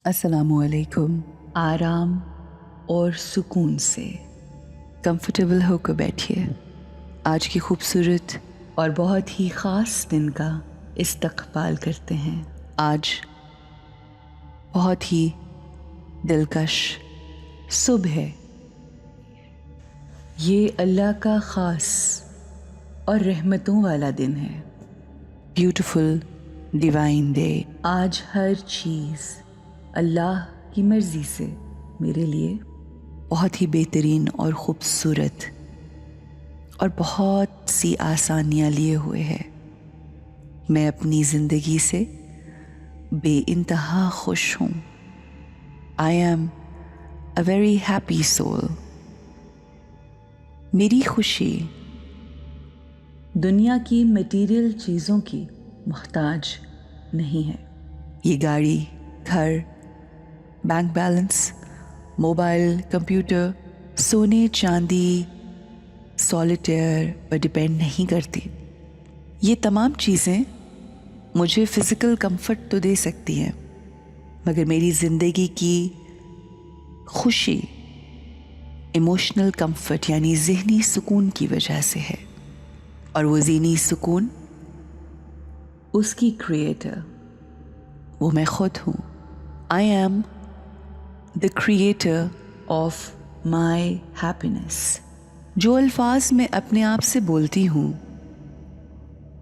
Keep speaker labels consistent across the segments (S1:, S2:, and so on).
S1: अस्सलामु अलैकुम। आराम और सुकून से कंफर्टेबल होकर बैठिए। आज की खूबसूरत और बहुत ही ख़ास दिन का इस्तक़बाल करते हैं। आज बहुत ही दिलकश सुबह है। ये अल्लाह का ख़ास और रहमतों वाला दिन है। Beautiful divine day. आज हर चीज़ अल्लाह की मर्ज़ी से मेरे लिए बहुत ही बेहतरीन और ख़ूबसूरत और बहुत सी आसानियाँ लिए हुए है। मैं अपनी ज़िंदगी से बेइंतहा खुश हूँ। I am a very happy soul. मेरी खुशी दुनिया की मटीरियल चीज़ों की मोहताज नहीं है। ये गाड़ी, घर, बैंक बैलेंस, मोबाइल, कंप्यूटर, सोने चांदी, सॉलिटेयर पर डिपेंड नहीं करती। ये तमाम चीज़ें मुझे फ़िज़िकल कंफर्ट तो दे सकती हैं, मगर मेरी ज़िंदगी की खुशी इमोशनल कंफर्ट यानी ज़हनी सुकून की वजह से है। और वो ज़हनी सुकून उसकी क्रिएटर वो मैं खुद हूँ। I am the creator of my happiness. जो अल्फाज मैं अपने आप से बोलती हूँ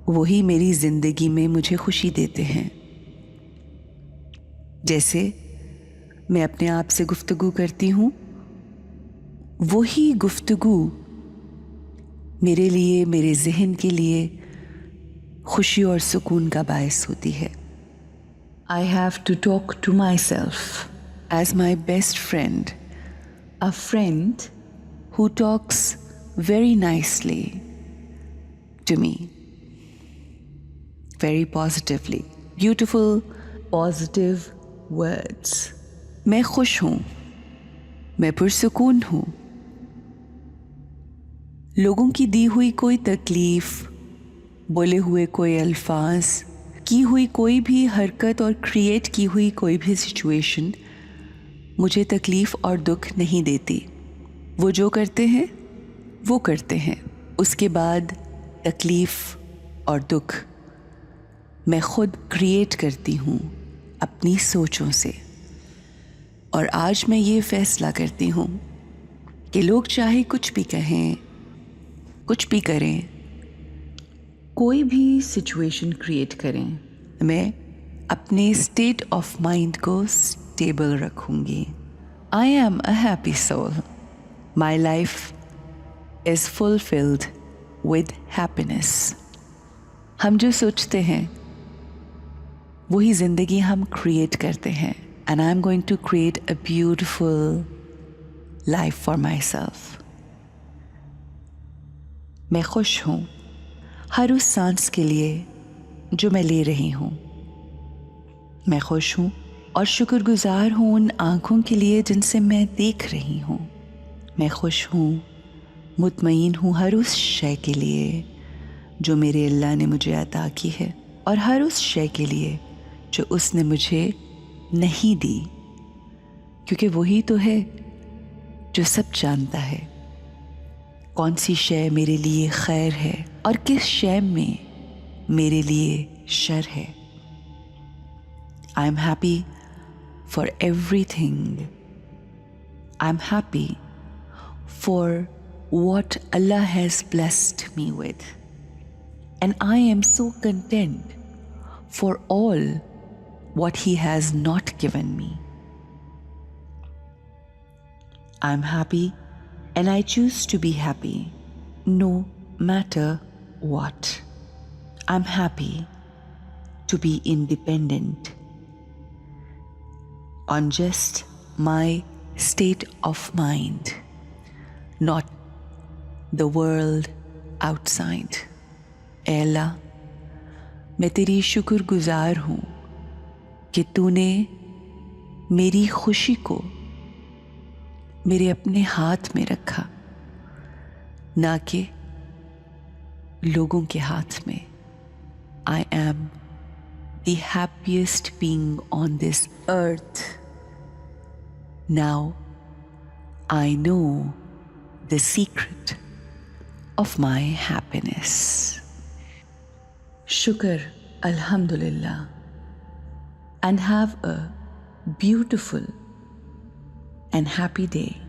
S1: वही मेरी ज़िंदगी में मुझे खुशी देते हैं। जैसे मैं अपने आप से गुफ्तगू करती हूँ, वही गुफ्तगू मेरे लिए, मेरे ज़हन के लिए खुशी और सुकून का बायस होती है। I have to talk to myself as my best friend, a friend who talks very nicely to me, very positively, beautiful, positive words. मैं खुश हूँ, मैं पुरसुकून हूँ। लोगों की दी हुई कोई तकलीफ, बोले हुए कोई अल्फाज, की हुई कोई भी हरकत और क्रिएट की हुई कोई भी सिचुएशन मुझे तकलीफ़ और दुख नहीं देती। वो जो करते हैं वो करते हैं। उसके बाद तकलीफ़ और दुख मैं खुद क्रिएट करती हूँ अपनी सोचों से। और आज मैं ये फ़ैसला करती हूँ कि लोग चाहे कुछ भी कहें, कुछ भी करें, कोई भी सिचुएशन क्रिएट करें, मैं अपने स्टेट ऑफ माइंड को स्टेबल रखूंगी। I am a happy soul. My life is fulfilled with happiness. हम जो सोचते हैं वही ज़िंदगी हम क्रिएट करते हैं। And I am going to create a beautiful life for myself. मैं खुश हूँ हर उस सांस के लिए जो मैं ले रही हूँ। मैं खुश हूँ और शुक्रगुजार हूँ उन आँखों के लिए जिनसे मैं देख रही हूँ। मैं खुश हूँ, मुतमईन हूँ हर उस शय के लिए जो मेरे अल्लाह ने मुझे अता की है, और हर उस शय के लिए जो उसने मुझे नहीं दी, क्योंकि वही तो है जो सब जानता है कौन सी शय मेरे लिए खैर है और किस शय में मेरे लिए शर है। I am happy for everything. I am happy for what Allah has blessed me with, and I am so content for all what He has not given me. I am happy and I choose to be happy no matter what. I'm happy to be independent on just my state of mind, not the world outside. ऐ अल्लाह, मैं तेरी शुक्रगुजार हूँ कि तूने मेरी खुशी को मेरे अपने हाथ में रखा, ना कि लोगों के हाथ में। I am the happiest being on this earth Now I know the secret of my happiness. Shukr, Alhamdulillah, and have a beautiful and happy day.